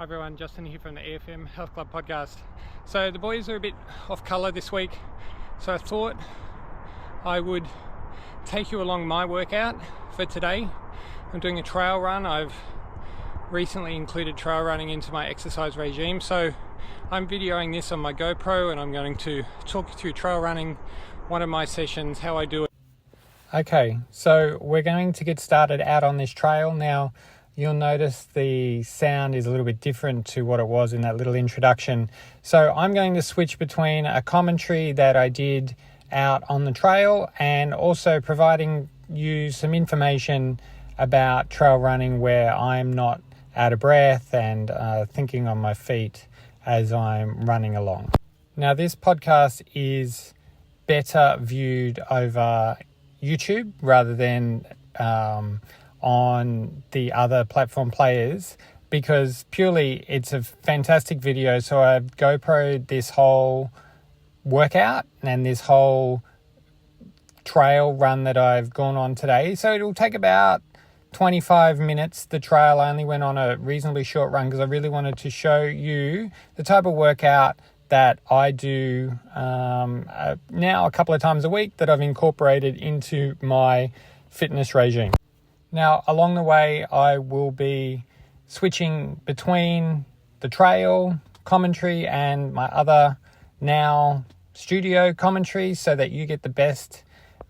Hi everyone, Justin here from the EFM Health Club podcast. So the boys are a bit off colour this week, so I thought I would take you along my workout for today. I'm doing a trail run. I've recently included trail running into my exercise regime, so I'm videoing this on my GoPro and I'm going to talk you through trail running, one of my sessions, how I do it. Okay, so we're going to get started out on this trail now. You'll notice the sound is a little bit different to what it was in that little introduction. So I'm going to switch between a commentary that I did out on the trail and also providing you some information about trail running where I'm not out of breath and thinking on my feet as I'm running along. Now, this podcast is better viewed over YouTube rather than on the other platform players, because purely it's a fantastic video. So I've GoPro'd this whole workout and this whole trail run that I've gone on today. So it'll take about 25 minutes. The trail, I only went on a reasonably short run because I really wanted to show you the type of workout that I do now a couple of times a week that I've incorporated into my fitness regime. Now, along the way, I will be switching between the trail commentary and my other now studio commentary so that you get the best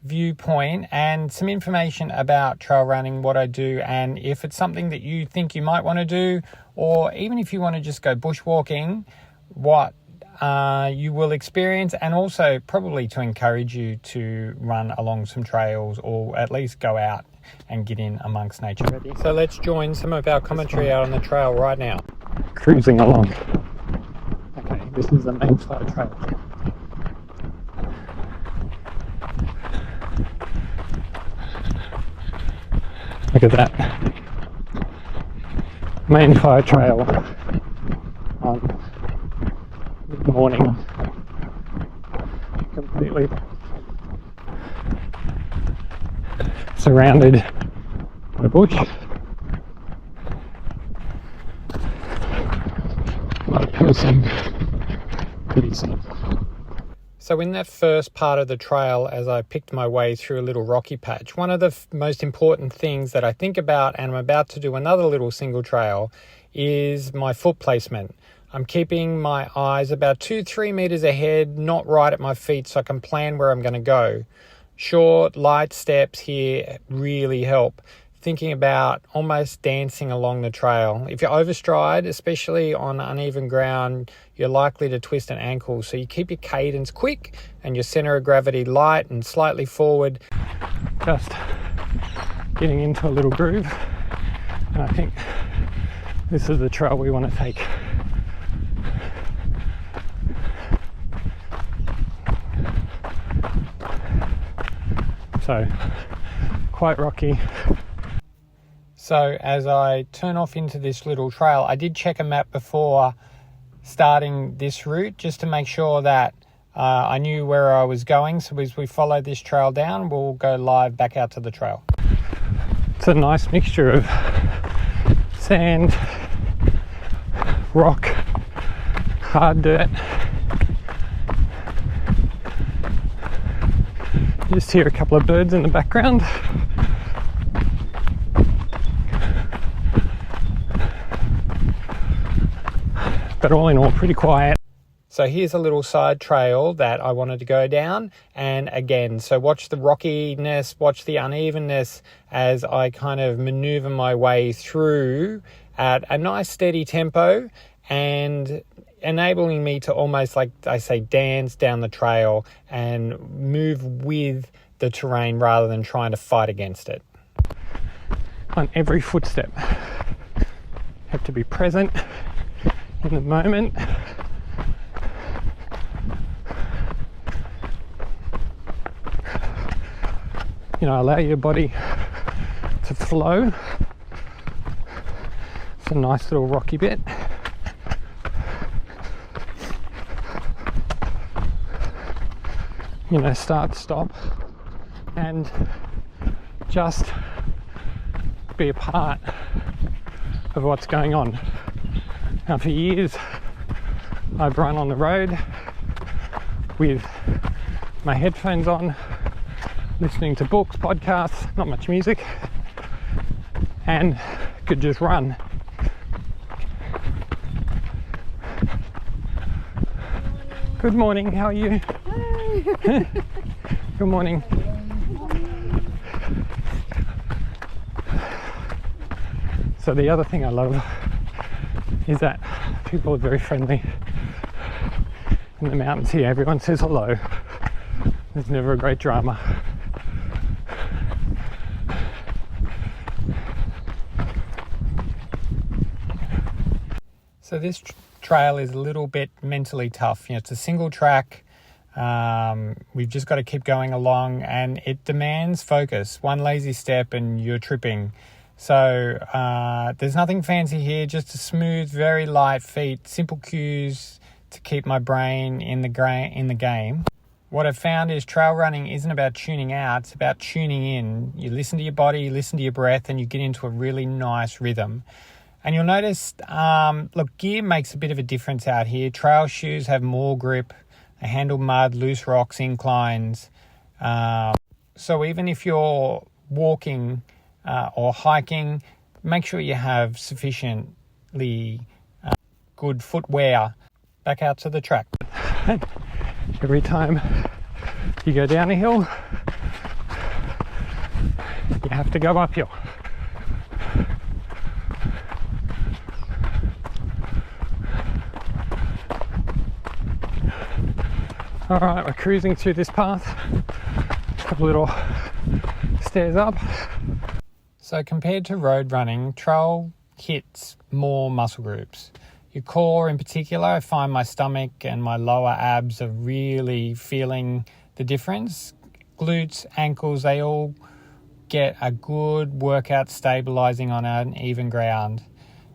viewpoint and some information about trail running, what I do, and if it's something that you think you might want to do, or even if you want to just go bushwalking, what you will experience, and also probably to encourage you to run along some trails or at least go out and get in amongst nature. So let's join some of our commentary out on the trail right now. Cruising along. Okay, this is the main fire trail. Look at that. Main fire trail on morning. Completely surrounded by bush. A lot of person. Pretty safe. So in that first part of the trail, as I picked my way through a little rocky patch, one of the most important things that I think about, and I'm about to do another little single trail, is my foot placement. I'm keeping my eyes about 2-3 meters ahead, not right at my feet, so I can plan where I'm going to go. Short, light steps here really help. Thinking about almost dancing along the trail. If you overstride, especially on uneven ground, you're likely to twist an ankle. So you keep your cadence quick and your center of gravity light and slightly forward. Just getting into a little groove. And I think this is the trail we want to take. So, quite rocky. So as I turn off into this little trail, I did check a map before starting this route just to make sure that I knew where I was going. So as we follow this trail down, we'll go live back out to the trail. It's a nice mixture of sand, rock, hard dirt. Just hear a couple of birds in the background. But all in all, pretty quiet. So here's a little side trail that I wanted to go down. And again, so watch the rockiness, watch the unevenness as I kind of maneuver my way through at a nice steady tempo and enabling me to almost, like I say, dance down the trail and move with the terrain rather than trying to fight against it. On every footstep, have to be present in the moment. You know, allow your body to flow. It's a nice little rocky bit. You know, start, stop, and just be a part of what's going on. Now, for years I've run on the road with my headphones on, listening to books, podcasts, not much music, and could just run. Good morning, how are you? Hi. Good morning. So the other thing I love is that people are very friendly. In the mountains here, everyone says hello. There's never a great drama. So this trail is a little bit mentally tough. It's a single track. We've just got to keep going along, and it demands focus. One lazy step and you're tripping. So there's nothing fancy here, just a smooth, very light feet, simple cues to keep my brain in the game. What I've found is trail running isn't about tuning out, it's about tuning in. You listen to your body, you listen to your breath, and you get into a really nice rhythm. And you'll notice, gear makes a bit of a difference out here. Trail shoes have more grip, they handle mud, loose rocks, inclines. So even if you're walking or hiking, make sure you have sufficiently good footwear. Back out to the track. Every time you go down a hill, you have to go uphill. All right, we're cruising through this path. A couple little stairs up. So compared to road running, trail hits more muscle groups. Your core in particular, I find my stomach and my lower abs are really feeling the difference. Glutes, ankles, they all get a good workout stabilizing on uneven ground.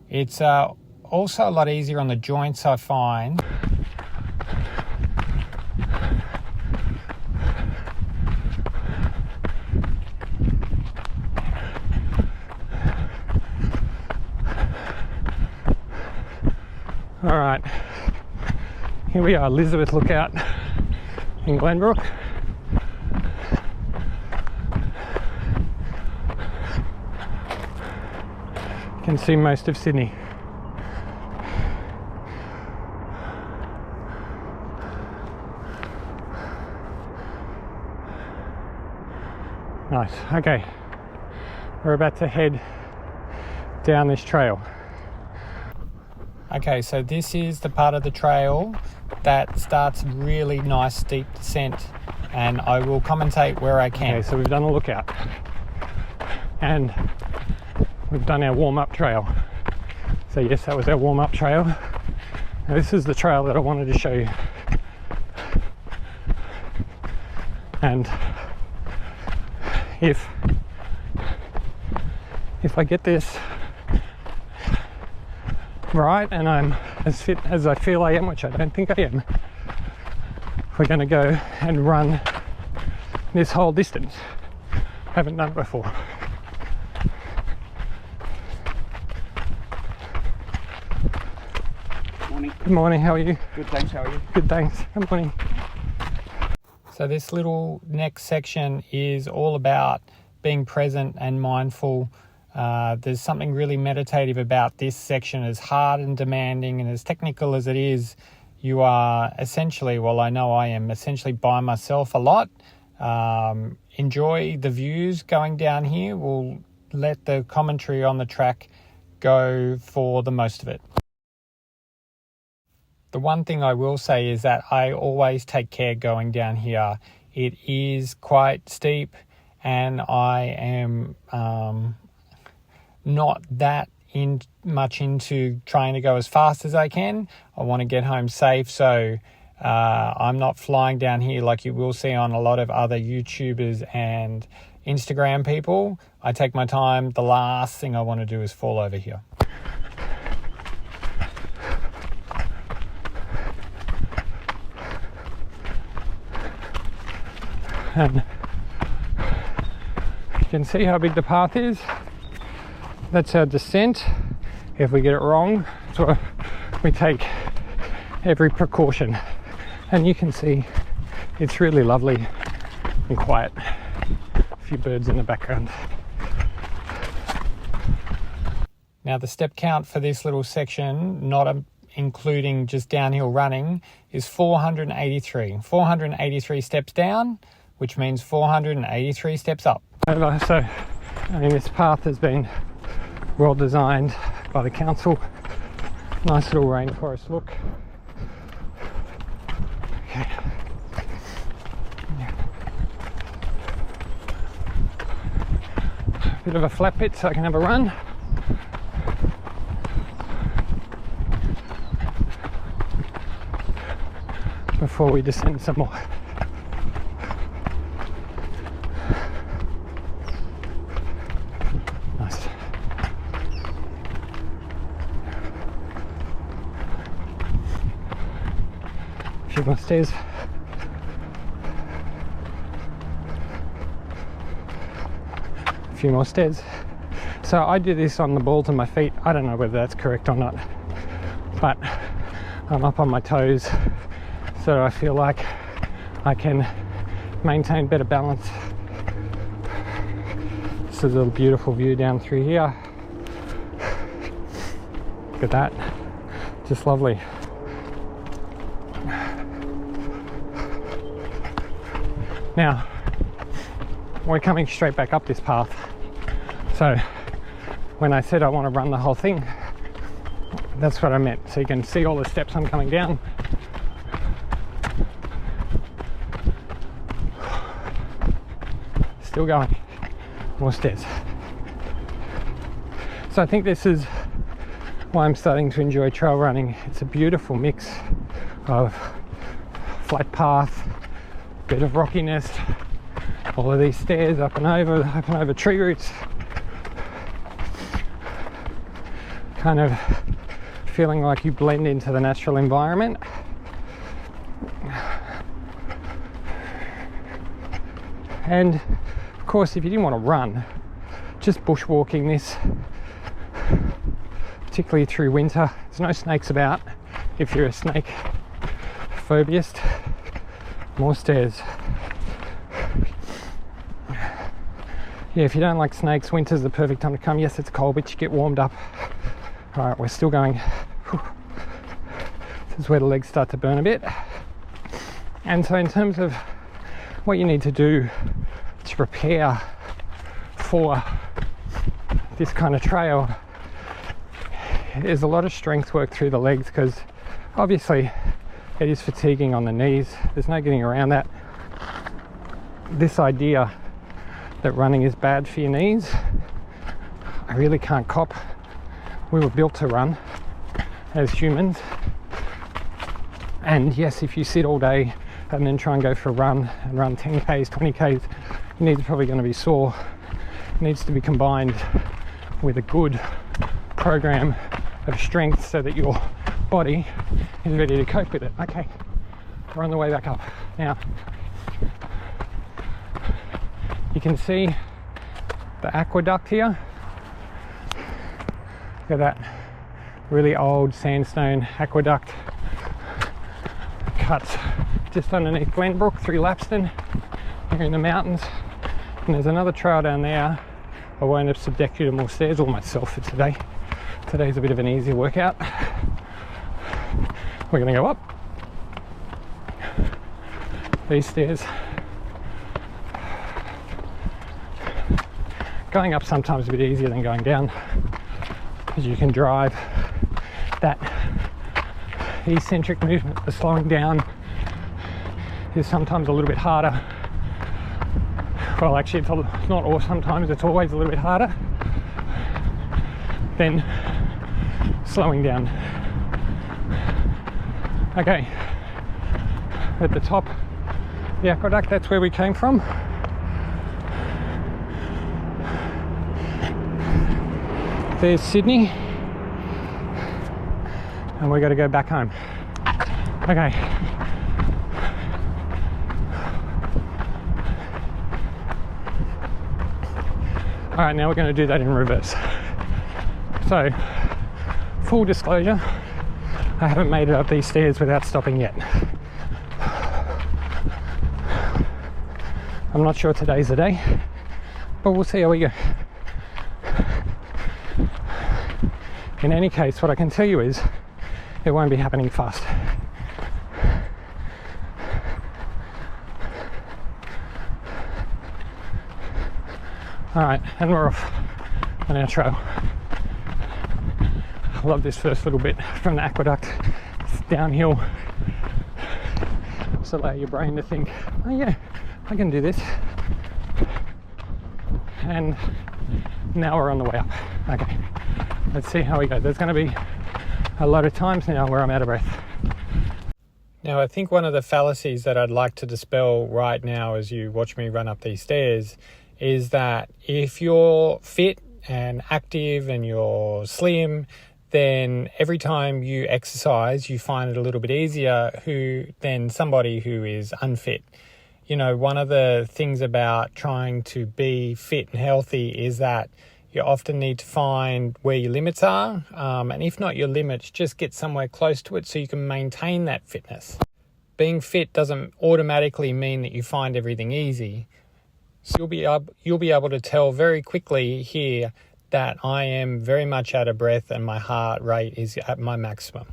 It's also a lot easier on the joints, I find. All right, here we are, Elizabeth Lookout in Glenbrook. You can see most of Sydney. Nice, okay, we're about to head down this trail. Okay, so this is the part of the trail that starts really nice steep descent, and I will commentate where I can. Okay, so we've done a lookout and we've done our warm-up trail. So yes, that was our warm-up trail. Now this is the trail that I wanted to show you. And if I get this right and I'm as fit as I feel I am, which I don't think I am, we're going to go and run this whole distance. Haven't done it before. Morning. Good morning, how are you? Good, thanks, how are you? Good, thanks. Good morning. So this little next section is all about being present and mindful. There's something really meditative about this section. As hard and demanding and as technical as it is, you are essentially, well, I know I am essentially by myself a lot. Enjoy the views going down here. We'll let the commentary on the track go for the most of it. The one thing I will say is that I always take care going down here. It is quite steep and I am not that much into trying to go as fast as I can. I want to get home safe, so I'm not flying down here like you will see on a lot of other YouTubers and Instagram people. I take my time. The last thing I want to do is fall over here. And you can see how big the path is. That's our descent. If we get it wrong, so we take every precaution, and you can see it's really lovely and quiet. A few birds in the background. Now the step count for this little section, not including just downhill running, is 483. 483 steps down, which means 483 steps up. So, I mean, this path has been well designed by the council. Nice little rainforest look. Okay. Bit of a flat bit so I can have a run. Before we descend some more. Nice. A few more stairs. A few more stairs. So I do this on the balls of my feet. I don't know whether that's correct or not, but I'm up on my toes, so I feel like I can maintain better balance. This is a beautiful view down through here. Look at that, just lovely. Now, we're coming straight back up this path. So when I said I want to run the whole thing, that's what I meant. So you can see all the steps I'm coming down. Still going, more stairs. So I think this is why I'm starting to enjoy trail running. It's a beautiful mix of flat path, bit of rockiness, all of these stairs up and over tree roots, kind of feeling like you blend into the natural environment. And of course, if you didn't want to run, just bushwalking this, particularly through winter. There's no snakes about if you're a snake phobiast. More stairs. Yeah, if you don't like snakes, winter's the perfect time to come. Yes, it's cold, but you get warmed up. All right, we're still going. Whew. This is where the legs start to burn a bit. And so in terms of what you need to do to prepare for this kind of trail, there's a lot of strength work through the legs, because obviously it is fatiguing on the knees. There's no getting around that. This idea that running is bad for your knees, I really can't cop. We were built to run as humans, and yes, if you sit all day and then try and go for a run and run 10k's, 20k's, your knees are probably going to be sore. It needs to be combined with a good program of strength so that your body is ready to cope with it. Okay, we're on the way back up. Now, you can see the aqueduct here. Look at that really old sandstone aqueduct. Cuts just underneath Glenbrook through Lapston, here in the mountains. And there's another trail down there. I won't have subject you to more stairs or myself for today. Today's a bit of an easier workout. We're going to go up these stairs. Going up sometimes is a bit easier than going down, because you can drive that eccentric movement. The slowing down is sometimes a little bit harder. Well, actually, it's not all. Sometimes it's always a little bit harder than slowing down. Okay, at the top, the aqueduct, that's where we came from. There's Sydney, and we're going to go back home. Okay. All right, now we're going to do that in reverse. So, full disclosure, I haven't made it up these stairs without stopping yet. I'm not sure today's the day, but we'll see how we go. In any case, what I can tell you is it won't be happening fast. Alright, and we're off on our trail. I love this first little bit from the aqueduct. It's downhill. Just allow your brain to think, oh yeah, I can do this. And now we're on the way up. Okay, let's see how we go. There's going to be a lot of times now where I'm out of breath. Now, I think one of the fallacies that I'd like to dispel right now as you watch me run up these stairs is that if you're fit and active and you're slim, then every time you exercise, you find it a little bit easier than somebody who is unfit. You know, one of the things about trying to be fit and healthy is that you often need to find where your limits are. And if not your limits, just get somewhere close to it so you can maintain that fitness. Being fit doesn't automatically mean that you find everything easy. So you'll be able to tell very quickly here that I am very much out of breath and my heart rate is at my maximum.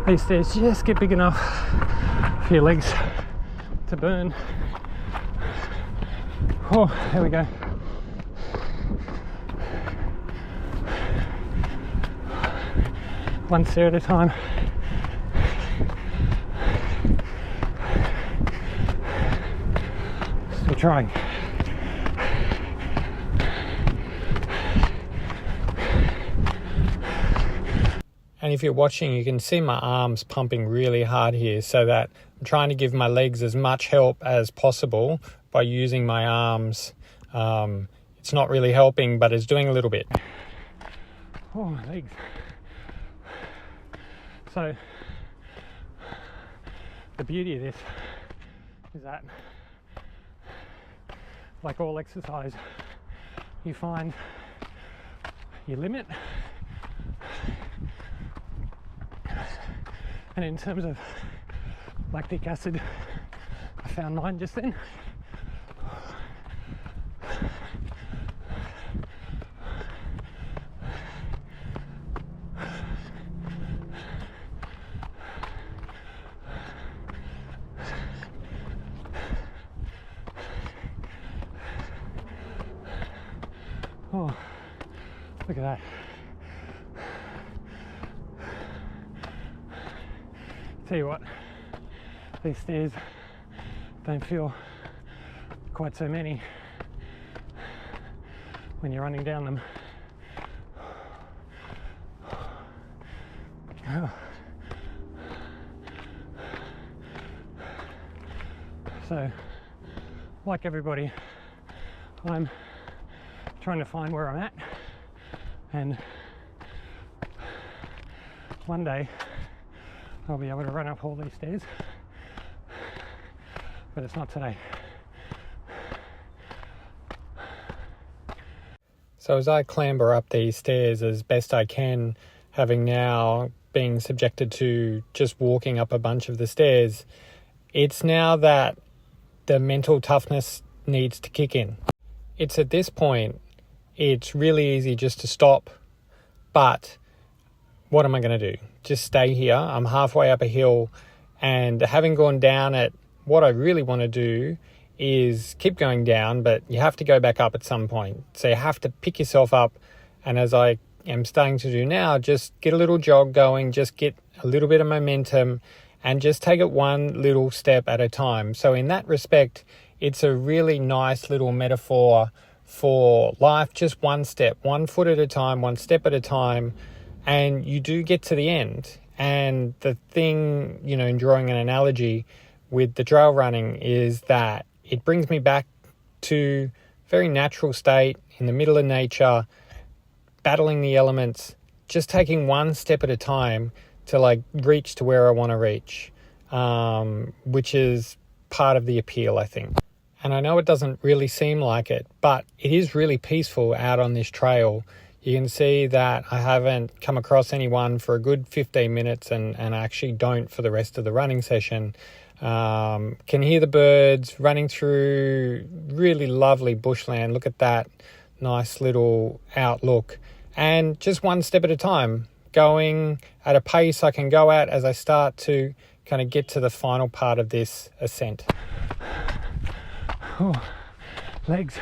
These stairs just get big enough for your legs to burn. Oh, there we go. One stair at a time. Still trying. And if you're watching, you can see my arms pumping really hard here so that I'm trying to give my legs as much help as possible by using my arms. It's not really helping, but it's doing a little bit. Oh, my legs. So, the beauty of this is that, like all exercise, you find your limit. And in terms of lactic acid, I found mine just then. Oh, look at that. Tell you what, these stairs don't feel quite so many when you're running down them. So, like everybody, I'm trying to find where I'm at, and one day I'll be able to run up all these stairs, but it's not today. So as I clamber up these stairs as best I can, having now been subjected to just walking up a bunch of the stairs, it's now that the mental toughness needs to kick in. It's at this point, it's really easy just to stop, but what am I going to do? Just stay here. I'm halfway up a hill, and having gone down it, what I really want to do is keep going down, but you have to go back up at some point. So you have to pick yourself up, and as I am starting to do now, just get a little jog going, just get a little bit of momentum, and just take it one little step at a time. So in that respect, it's a really nice little metaphor for life, just one step, 1 foot at a time, 1 step at a time, and you do get to the end. And the thing, in drawing an analogy with the trail running is that it brings me back to a very natural state in the middle of nature, battling the elements, just taking 1 step at a time to reach to where I want to reach, which is part of the appeal, I think. And I know it doesn't really seem like it, but it is really peaceful out on this trail. You can see that I haven't come across anyone for a good 15 minutes and I actually don't for the rest of the running session. Can hear the birds running through really lovely bushland. Look at that nice little outlook. And just one step at a time, going at a pace I can go at as I start to kind of get to the final part of this ascent. Oh, legs.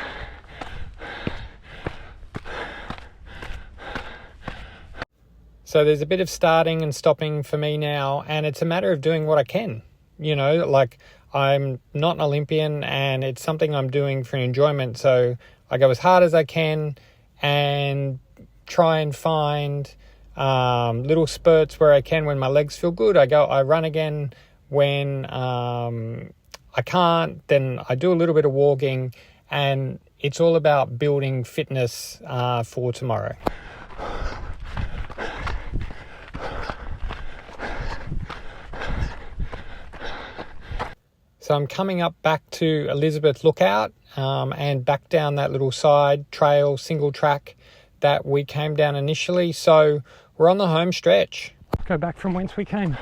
So there's a bit of starting and stopping for me now, and it's a matter of doing what I can. You know, like, I'm not an Olympian and it's something I'm doing for enjoyment. So I go as hard as I can and try and find little spurts where I can when my legs feel good. I run again when I can't, then I do a little bit of walking, and it's all about building fitness for tomorrow. So I'm coming up back to Elizabeth Lookout and back down that little side trail, single track that we came down initially. So we're on the home stretch. Go back from whence we came.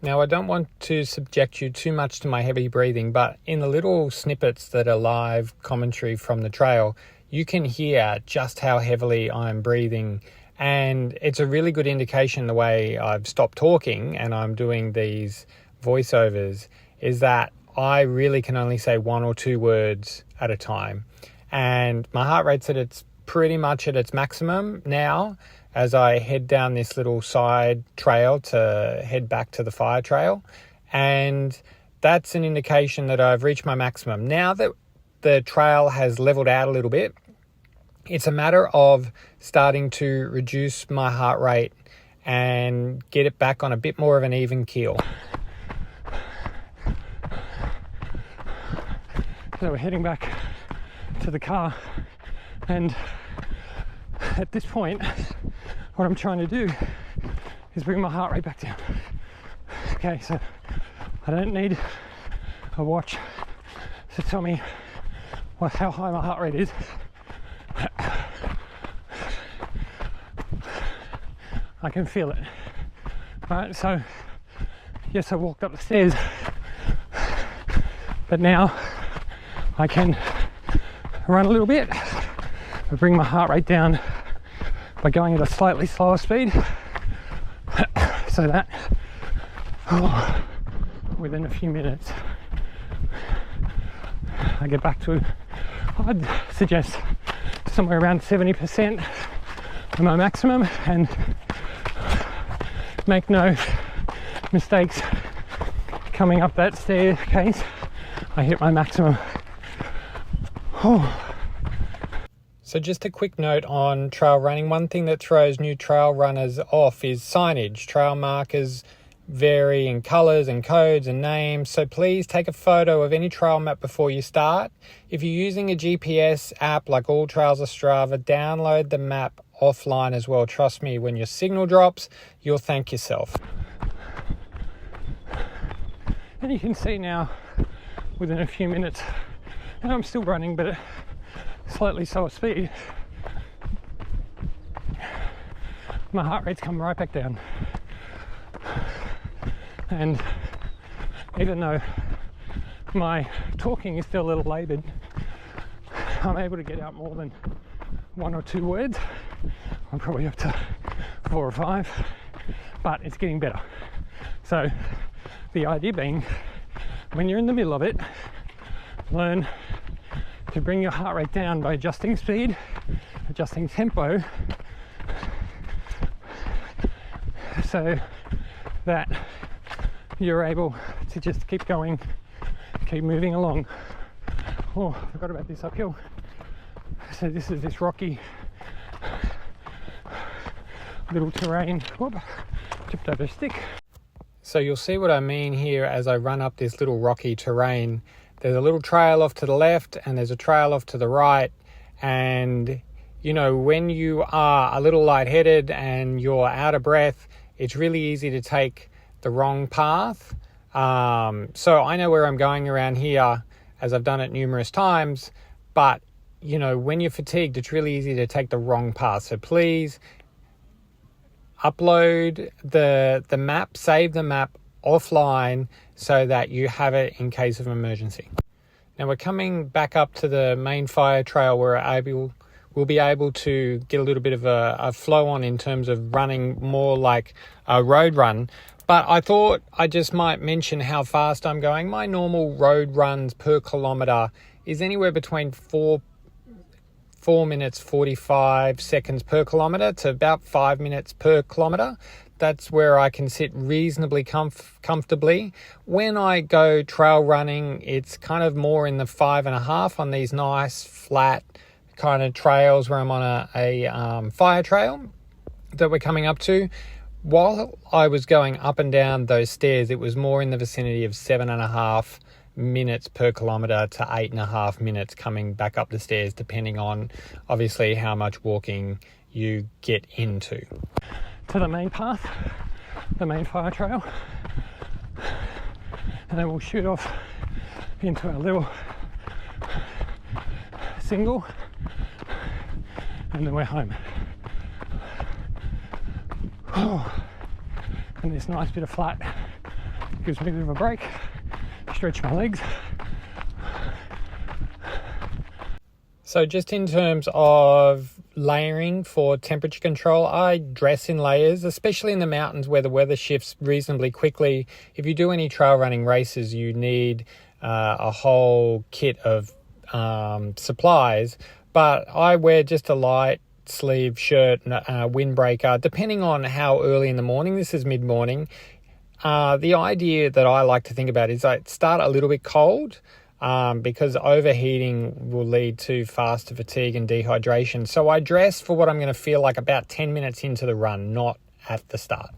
Now, I don't want to subject you too much to my heavy breathing, but in the little snippets that are live commentary from the trail, you can hear just how heavily I'm breathing. And it's a really good indication, the way I've stopped talking and I'm doing these voiceovers, is that I really can only say one or two words at a time. And my heart rate's it's pretty much at its maximum now, as I head down this little side trail to head back to the fire trail. And that's an indication that I've reached my maximum. Now that the trail has leveled out a little bit, it's a matter of starting to reduce my heart rate and get it back on a bit more of an even keel. So we're heading back to the car, and at this point, what I'm trying to do is bring my heart rate back down. Okay, so I don't need a watch to tell me how high my heart rate is. I can feel it. Right, so yes, I walked up the stairs, but now I can run a little bit, but bring my heart rate down by going at a slightly slower speed, so that within a few minutes I get back to, I'd suggest, somewhere around 70% of my maximum, and make no mistakes coming up that staircase. I hit my maximum. So just a quick note on trail running. One thing that throws new trail runners off is signage. Trail markers vary in colours and codes and names, so please take a photo of any trail map before you start. If you're using a GPS app like All Trails or Strava, download the map offline as well. Trust me, when your signal drops, you'll thank yourself. And you can see now, within a few minutes, and I'm still running, but slightly slower speed, my heart rate's come right back down. And even though my talking is still a little laboured, I'm able to get out more than one or two words. I'm probably up to 4 or 5, but it's getting better. So the idea being, when you're in the middle of it, learn to bring your heart rate down by adjusting speed, adjusting tempo, so that you're able to just keep going, keep moving along. Oh, I forgot about this uphill. So this is this rocky little terrain. Whoop, tripped over a stick. So you'll see what I mean here as I run up this little rocky terrain. there's a little trail off to the left and there's a trail off to the right. And, you know, when you are a little lightheaded and you're out of breath, it's really easy to take the wrong path. So I know where I'm going around here, as I've done it numerous times, but, you know, when you're fatigued, it's really easy to take the wrong path. So please upload the map, save the map offline so that you have it in case of emergency. Now we're coming back up to the main fire trail where we'll be able to get a little bit of a flow on in terms of running more like a road run. But I thought I just might mention how fast I'm going. My normal road runs per kilometre is anywhere between 4 minutes 45 seconds per kilometre to about 5 minutes per kilometre. That's where I can sit reasonably comfortably. When I go trail running, it's kind of more in the 5.5 on these nice flat kind of trails where I'm on a fire trail that we're coming up to. While I was going up and down those stairs, it was more in the vicinity of 7.5 minutes per kilometre to 8.5 minutes coming back up the stairs, depending on obviously how much walking you get into. To the main path, the main fire trail, and then we'll shoot off into our little single, and then we're home. And this nice bit of flat gives me a bit of a break, stretch my legs. So just in terms of layering for temperature control, I dress in layers, especially in the mountains where the weather shifts reasonably quickly. If you do any trail running races, you need a whole kit of supplies, but I wear just a light sleeve shirt and a windbreaker, depending on how early in the morning. This is mid-morning. The idea that I like to think about is I start a little bit cold, because overheating will lead to faster fatigue and dehydration. So I dress for what I'm going to feel like about 10 minutes into the run, not at the start.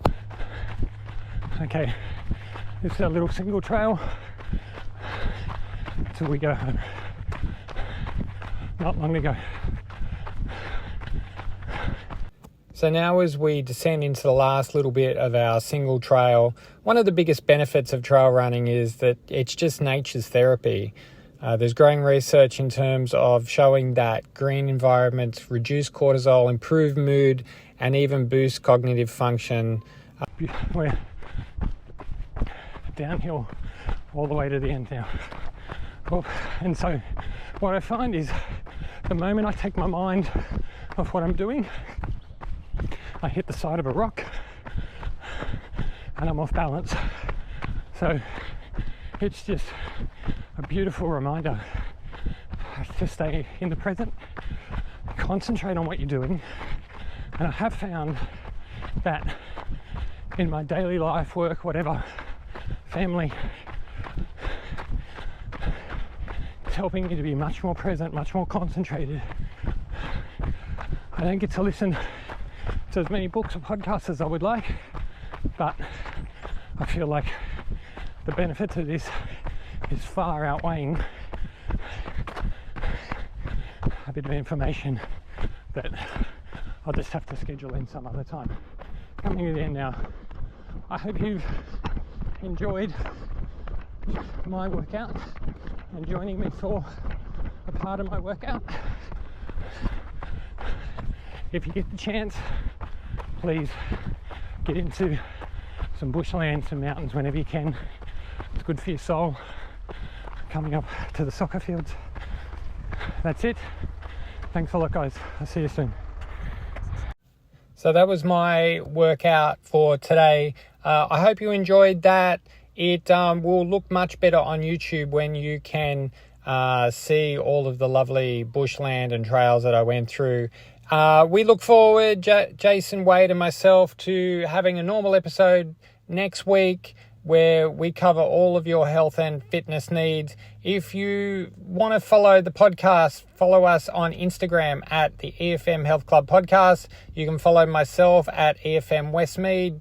Okay, this is a little single trail till we go home. Not long to go. So now as we descend into the last little bit of our single trail, one of the biggest benefits of trail running is that it's just nature's therapy. There's growing research in terms of showing that green environments reduce cortisol, improve mood, and even boost cognitive function. We're downhill all the way to the end now. And so what I find is the moment I take my mind off what I'm doing, I hit the side of a rock and I'm off balance. So it's just a beautiful reminder to stay in the present, concentrate on what you're doing. And I have found that in my daily life, work, whatever, family, it's helping me to be much more present, much more concentrated. I don't get to listen to as many books or podcasts as I would like, but I feel like the benefit to this is far outweighing a bit of information that I'll just have to schedule in some other time. Coming to the end now. I hope you've enjoyed my workout and joining me for a part of my workout. If you get the chance, please get into some bushland, some mountains whenever you can. It's good for your soul. Coming up to the soccer fields. That's it. Thanks a lot, guys. I'll see you soon. So that was my workout for today. I hope you enjoyed that. It will look much better on YouTube when you can see all of the lovely bushland and trails that I went through. We look forward, Jason, Wade and myself, to having a normal episode next week where we cover all of your health and fitness needs. If you want to follow the podcast, follow us on Instagram at the EFM Health Club Podcast. You can follow myself at EFM Westmead,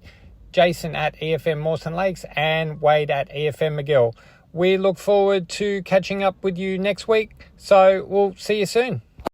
Jason at EFM Mawson Lakes, and Wade at EFM McGill. we look forward to catching up with you next week. So we'll see you soon.